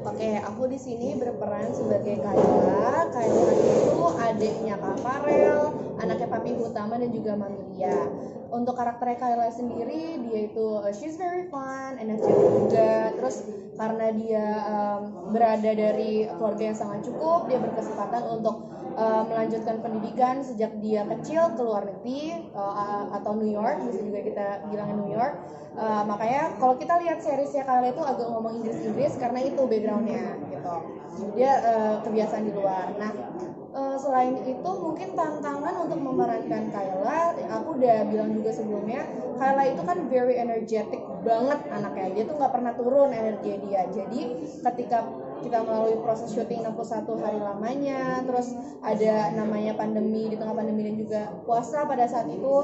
Oke, aku di sini berperan sebagai Kayla. Kayla itu adiknya Kak Farel, anaknya Papi Utama dan juga Mamilia. Untuk karakter Kayla sendiri, dia itu she's very fun, energetic juga. Terus karena dia berada dari keluarga yang sangat cukup, dia berkesempatan untuk melanjutkan pendidikan sejak dia kecil ke luar negeri atau New York, bisa juga kita bilangin New York. Makanya kalau kita lihat seriesnya Kayla itu agak ngomong Inggris karena itu backgroundnya gitu. Dia kebiasaan di luar. Nah, selain itu mungkin tantangan untuk memerankan Kayla, aku udah bilang juga sebelumnya, Kayla itu kan very energetic banget anaknya. Dia tuh nggak pernah turun energi dia. Jadi ketika kita melalui proses syuting 61 hari lamanya, terus ada namanya pandemi, di tengah pandemi dan juga puasa pada saat itu,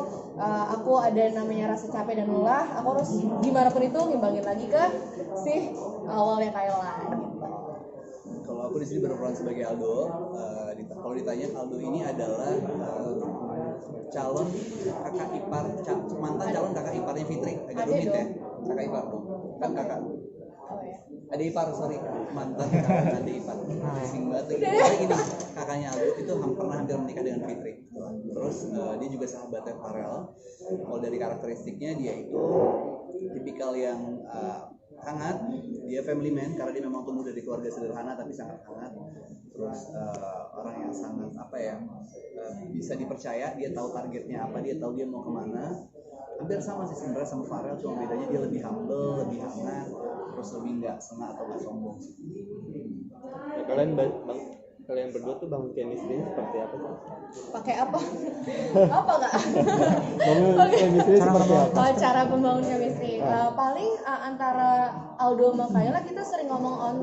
aku ada namanya rasa capek dan lelah, aku harus gimana pun itu ngimbangin lagi ke si awalnya Kayla gitu. Kalau aku di sini berperan sebagai Aldo. Kalau ditanya, Aldo ini adalah calon kakak ipar, mantan calon kakak iparnya Fitri. Agak rumit ya, kakak ipar dong, kan kakak. Adik ipar, mantan calon adik ipar. Sing banget. Jadi gini, kakaknya Aldo itu pernah hampir menikah dengan Fitri. Terus dia juga sahabatnya Farel. Kalau dari karakteristiknya, dia itu tipikal yang hangat, dia family man karena dia memang tumbuh dari keluarga sederhana tapi sangat hangat. Terus orang yang sangat bisa dipercaya, dia tahu targetnya apa, dia tahu dia mau kemana. Hampir sama sih sebenarnya sama Farel, cuma bedanya dia lebih humble, lebih hangat, terus lebih nggak sengak atau nggak sombong. Ya, kalian berdua tuh bangun chemistry-nya seperti apa sih? Pakai apa? Apa nggak? Bangun chemistry seperti apa? Cara membangun chemistry. Paling antara Aldo sama Kayla kita sering ngomong on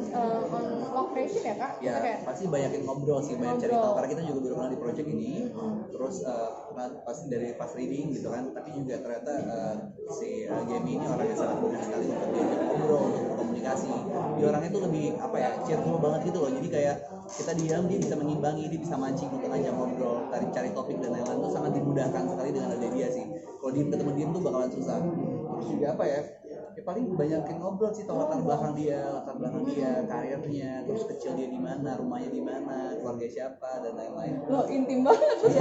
location ya Kak? Ya, pasti banyakin ngobrol sih, banyak cerita. Karena kita juga baru kenal di project ini. Terus pas reading gitu kan, tapi juga ternyata si Jamie ini orang yang sangat mudah sekali untuk diajak ngobrol, untuk berkomunikasi. Dia orangnya tuh lebih cheerful banget gitu loh. Jadi kayak kita diam, dia bisa mengimbangi, dia bisa mancing untuk ngajak ngobrol, cari topik dan lain-lain. Tuh sangat dimudahkan sekali dengan ada dia sih. Kalau diem ketemu diem tuh bakalan susah. Terus juga ya paling banyakin ngobrol sih, tahu latar belakang dia, karirnya, terus kecil dia di mana, rumahnya di mana, keluarga siapa dan lain-lain. Lo intim banget.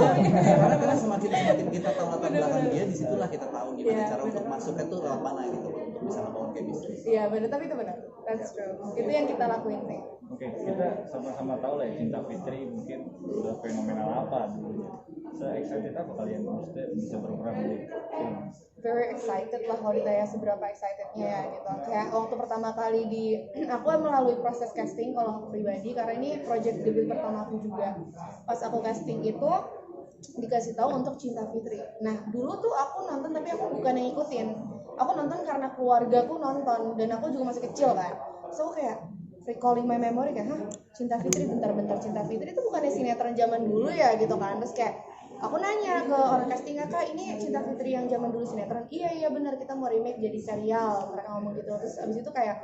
Karena semakin kita tahu latar belakang dia, disitulah kita tahu gimana cara untuk masuknya tuh lewat mana gitu loh, untuk bisa membangun chemistry. Iya benar, tapi itu benar. That's true. Itu yang kita lakuin sih. Oke, kita sama-sama tahu lah ya, Cinta Fitri mungkin udah fenomenal apa dulunya. Se-excited apa kalian bisa berperan di film? Very excited lah kalau ditanya seberapa excitednya ya gitu. Kayak waktu pertama kali aku melalui proses casting kalau aku pribadi, karena ini project debut pertama aku juga. Pas aku casting itu dikasih tahu untuk Cinta Fitri. Nah dulu tuh aku nonton tapi aku bukan yang ngikutin. Aku nonton karena keluargaku nonton dan aku juga masih kecil kan. So kayak recalling my memory kan, Cinta Fitri bentar-bentar, Cinta Fitri itu bukannya sinetron zaman dulu ya gitu kan. Terus kayak aku nanya ke orang castingnya, Kak ini Cinta Fitri yang zaman dulu sinetron? Iya benar, kita mau remake jadi serial, mereka ngomong gitu. Terus abis itu kayak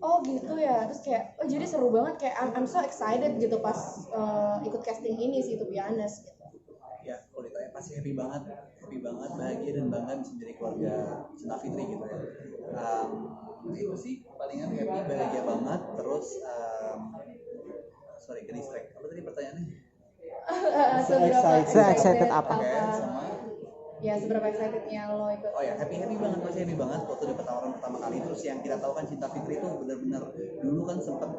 oh gitu ya, terus kayak oh jadi seru banget, kayak I'm so excited gitu pas ikut casting ini sih, to be honest gitu. Ya kalau ditanya pasti happy banget, bahagia dan bangga bisa menjadi keluarga Cinta Fitri gitu ya. Itu sih palingan happy, bahagia banget. Terus ke distract. Apa tadi pertanyaannya? Se-excited apa? Sama ya seberapa excitednya lo ikut. Oh ya, happy banget, pasti happy banget waktu dapat tawaran pertama kali. Terus yang kita tahu kan Cinta Fitri itu benar-benar dulu kan sempat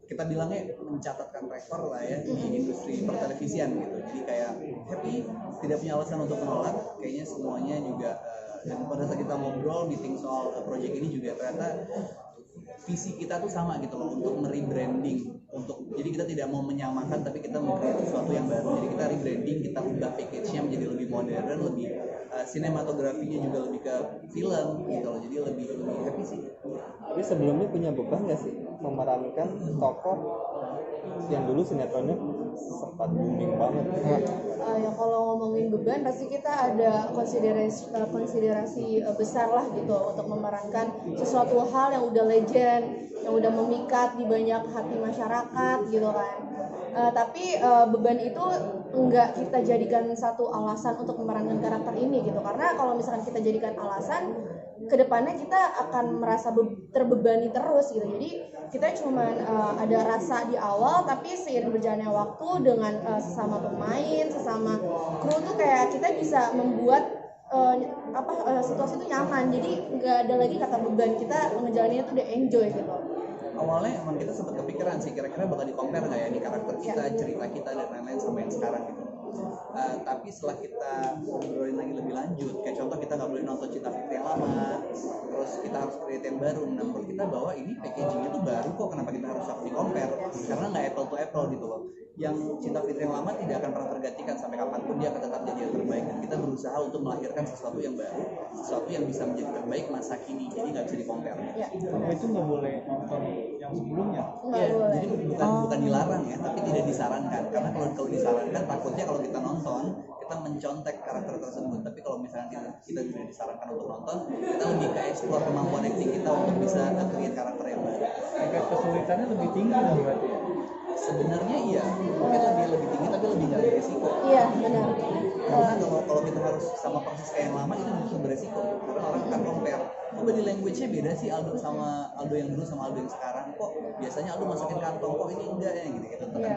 kita bilangnya mencatatkan rekor lah ya di industri pertelevisian gitu. Jadi kayak happy, tidak punya alasan untuk menolak. Kayaknya semuanya juga dan pada saat kita ngobrol meeting soal project ini juga ternyata visi kita tuh sama gitu loh, untuk merebranding, jadi kita tidak mau menyamakan tapi kita mau create sesuatu yang baru. Jadi kita rebranding, kita ubah package-nya menjadi lebih modern, lebih sinematografinya juga lebih ke film gitu loh. Jadi lebih happy sih. Tapi sebelumnya punya beban nggak sih memerankan tokoh yang dulu sinetronnya sempat booming banget? Ya kalau ngomongin beban pasti kita ada konsiderasi besar lah gitu untuk memerankan sesuatu hal yang udah legend, yang udah memikat di banyak hati masyarakat gitu kan. Tapi beban itu enggak kita jadikan satu alasan untuk memerankan karakter ini gitu, karena kalau misalkan kita jadikan alasan, kedepannya kita akan merasa terbebani terus gitu. Jadi kita cuman ada rasa di awal, tapi seiring berjalannya waktu dengan sesama pemain, sesama kru tuh kayak kita bisa membuat situasi itu nyaman. Jadi nggak ada lagi kata beban, kita ngejalaninnya tuh udah enjoy gitu. Awalnya emang kita sempat kepikiran sih kira-kira bakal di-compare nggak ya nih karakter kita, cerita kita dan lain-lain sama yang sekarang gitu. Tapi setelah kita ngobrolin lagi lebih lanjut, kayak contoh kita nggak boleh nonton Cinta Fitri yang lama, terus kita harus create yang baru. Nah, menurut kita bahwa ini packagingnya tuh baru kok, kenapa kita harus di-compare? Karena nggak apple to apple gitu loh. Yang Cinta Fitri yang lama tidak akan pernah tergantikan sampai kapanpun, dia akan tetap jadi yang terbaik. Dan kita berusaha untuk melahirkan sesuatu yang baru, sesuatu yang bisa menjadi terbaik masa kini. Jadi nggak bisa di-compare. Ya, Oh, itu nggak boleh nonton yang sebelumnya. nggak boleh. Jadi bukan dilarang ya, tapi tidak disarankan. Karena kalau disarankan takutnya kalau kita nonton kita mencontek karakter tersebut. Tapi kalau misalnya kita tidak disarankan untuk nonton, kita lebih ke explore kemampuan acting kita untuk bisa create karakter yang baru. Tingkat kesulitannya lebih tinggi dong berarti ya. Sebenarnya iya, mungkin lebih tinggi tapi lebih nggak beresiko. Iya benar. Karena kalau kita harus sama persis kayak yang lama itu justru beresiko, karena orang akan compare. Kok body language-nya beda sih Aldo yang dulu sama Aldo yang sekarang? Kok biasanya Aldo masukin kantong, kok ini enggak ya gitu. Iya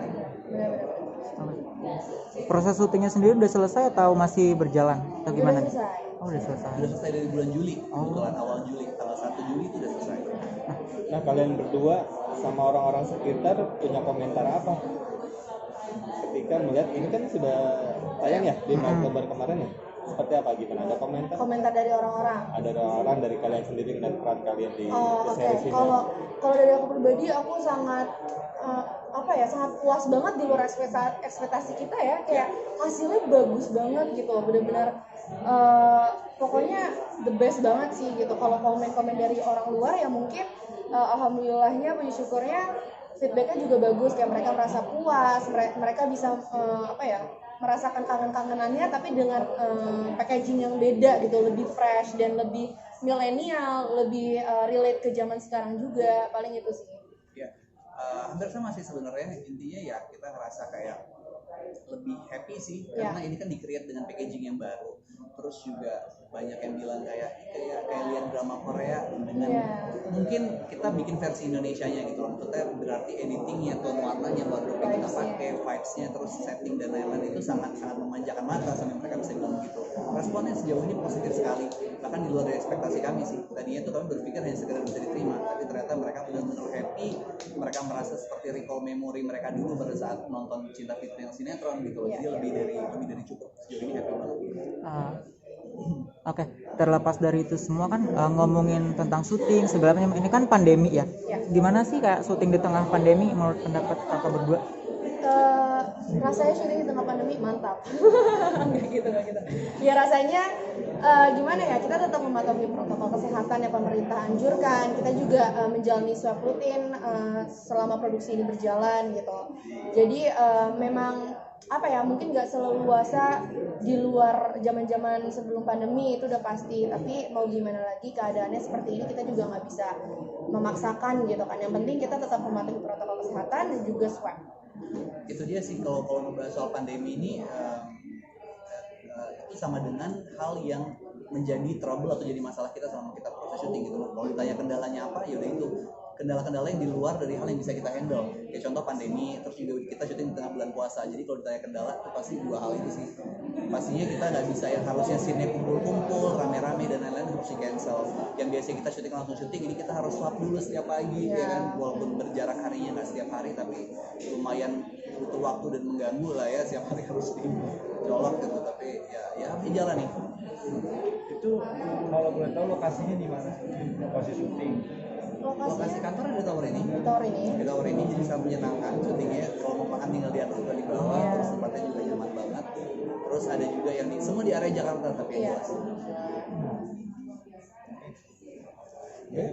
benar. Proses syutingnya sendiri udah selesai atau masih berjalan atau gimana? Udah selesai. Oh, udah selesai. Udah selesai dari bulan Juli, kebetulan awal Juli, tanggal 1 Juli itu udah selesai. Nah, kalian berdua sama orang-orang sekitar punya komentar apa ketika melihat ini kan sudah tayang ya di Oktober kemarin ya? Seperti apa, gimana? Ada Komentar dari orang-orang. Ada orang dari kalian sendiri dan peran kalian di Oke. series ini? Kalau dari aku pribadi, aku sangat sangat puas banget di luar ekspektasi kita ya. Kayak hasilnya bagus banget gitu, benar-benar pokoknya the best banget sih gitu. Kalau komen-komen dari orang luar ya mungkin alhamdulillahnya, puji syukurnya feedbacknya juga bagus, kayak mereka merasa puas, mereka bisa merasakan kangen-kangenannya tapi dengan packaging yang beda gitu, lebih fresh dan lebih milenial, lebih relate ke zaman sekarang juga. Paling itu sih. Ya, hampir sama sih sebenarnya. Intinya ya kita ngerasa kayak lebih happy sih, karena ini kan di-create dengan packaging yang baru. Terus juga banyak yang bilang kayak lihat drama Korea dengan mungkin kita bikin versi Indonesianya gitu loh. Maksudnya berarti editingnya, tone warnanya, wardrobe yang kita pakai, vibes-nya, terus setting dan lain-lain itu sangat memanjakan mata sampai mereka bisa bilang gitu. Responnya sejauh ini positif sekali, bahkan di luar dari ekspektasi kami sih. Tadinya tuh kami berpikir hanya sekedar bisa diterima, tapi ternyata mereka benar-benar happy. Mereka merasa seperti recall memori mereka dulu pada saat nonton Cinta Fitri yang sinetron gitu loh. Jadi lebih dari cukup. Sejauh ini happy banget. Oke, terlepas dari itu semua kan ngomongin tentang syuting sebenarnya ini kan pandemi ya. Gimana sih kayak syuting di tengah pandemi menurut pendapat kakak berdua? Rasanya syuting di tengah pandemi mantap. Nggak gitu. Ya rasanya gimana ya, kita tetap mematuhi protokol kesehatan yang pemerintah anjurkan. Kita juga menjalani swab rutin selama produksi ini berjalan gitu. Jadi memang mungkin nggak seleluasa di luar zaman-zaman sebelum pandemi, itu udah pasti. Tapi mau gimana lagi, keadaannya seperti ini, kita juga nggak bisa memaksakan gitu kan. Yang penting kita tetap mematuhi protokol kesehatan dan juga swab. Itu dia sih, kalau ngebahas soal pandemi ini itu sama dengan hal yang menjadi trouble atau jadi masalah kita selama kita proses syuting gitu loh. Kalau ditanya kendalanya apa, ya udah itu kendala-kendala yang di luar dari hal yang bisa kita handle. Kayak contoh pandemi, terus juga kita syuting di tengah bulan puasa. Jadi kalau ditanya kendala, itu pasti dua hal itu sih. Pastinya kita nggak bisa yang harusnya scene kumpul-kumpul, rame-rame dan lain-lain harus di cancel. Yang biasanya kita syuting langsung syuting, ini kita harus swap dulu setiap pagi, ya kan? Walaupun berjarak harinya nggak setiap hari, tapi lumayan butuh waktu dan mengganggu lah ya, setiap hari harus dicolok gitu. Tapi ya jalan nih. Itu kalau boleh tahu lokasinya di mana? Lokasi syuting. Lokasi kantor ada di tower ini. Di tower ini jadi sangat menyenangkan syutingnya. Kalau mau makan tinggal di atas atau di bawah, terus tempatnya juga nyaman banget. Terus ada juga yang semua di area Jakarta tapi yang jelas. Oke.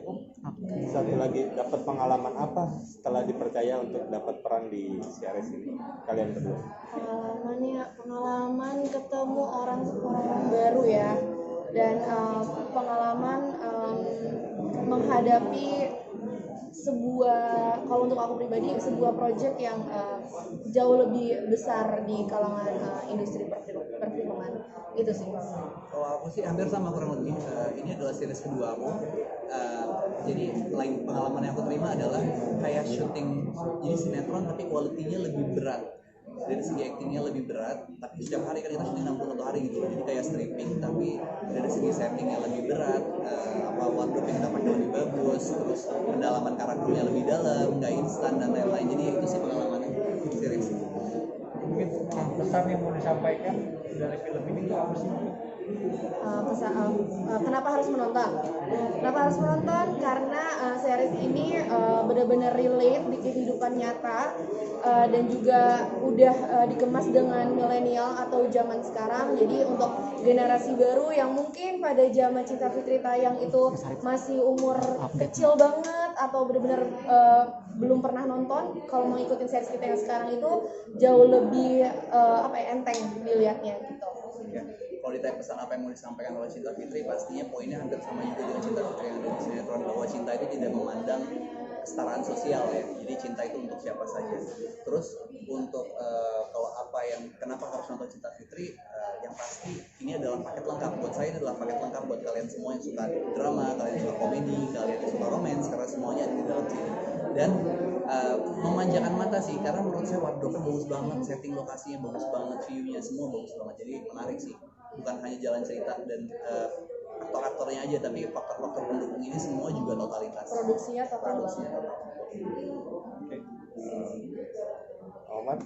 Satu lagi, dapat pengalaman apa setelah dipercaya untuk dapat peran di series ini kalian berdua? Pengalaman ketemu orang baru ya, dan pengalaman menghadapi sebuah, kalau untuk aku pribadi, sebuah project yang jauh lebih besar di kalangan industri perfilman. Itu sih. Kalau aku sih hampir sama kurang lebih. Ini adalah series kedua aku. Jadi lain pengalaman yang aku terima adalah kayak syuting jadi sinetron tapi kualitinya lebih berat. Dari segi actingnya lebih berat, tapi setiap hari kan kita syuting 61 hari gitu. Jadi kayak stripping, tapi dari segi settingnya lebih berat. Wardrobe yang kita pakai lebih bagus, terus pendalaman karakternya lebih dalam, nggak instan dan lain-lain. Jadi itu sih pengalamannya series. Mungkin pesan yang mau disampaikan dari film ini apa sih? Kenapa harus menonton? Karena series ini benar-benar relate di kehidupan nyata, dan juga udah dikemas dengan milenial atau zaman sekarang. Jadi untuk generasi baru yang mungkin pada zaman Cinta Fitri tayang itu masih umur kecil banget atau benar-benar belum pernah nonton, kalau mau ikutin series kita yang sekarang itu jauh lebih enteng dilihatnya gitu. Ya. Kalau ditanya pesan apa yang mau disampaikan oleh Cinta Fitri, pastinya poinnya hampir sama juga dengan Cinta Fitri yang ada di sinetron, bahwa cinta itu tidak memandang kesetaraan sosial ya. Jadi cinta itu untuk siapa saja. Terus untuk kalau apa yang kenapa harus nonton Cinta Fitri, yang pasti ini adalah paket lengkap. Buat saya ini adalah paket lengkap buat kalian semua yang suka drama, kalian yang suka komedi, kalian yang suka romance, karena semuanya ada di dalam sini. Dan memanjakan mata sih, karena menurut saya wardrobe-nya bagus banget, setting lokasinya bagus banget, view-nya semua bagus banget. Jadi menarik sih. Bukan hanya jalan cerita dan aktor-aktornya aja, tapi faktor-faktor pendukung ini semua juga totalitas. Produksinya total banget. Produksinya total. Omar?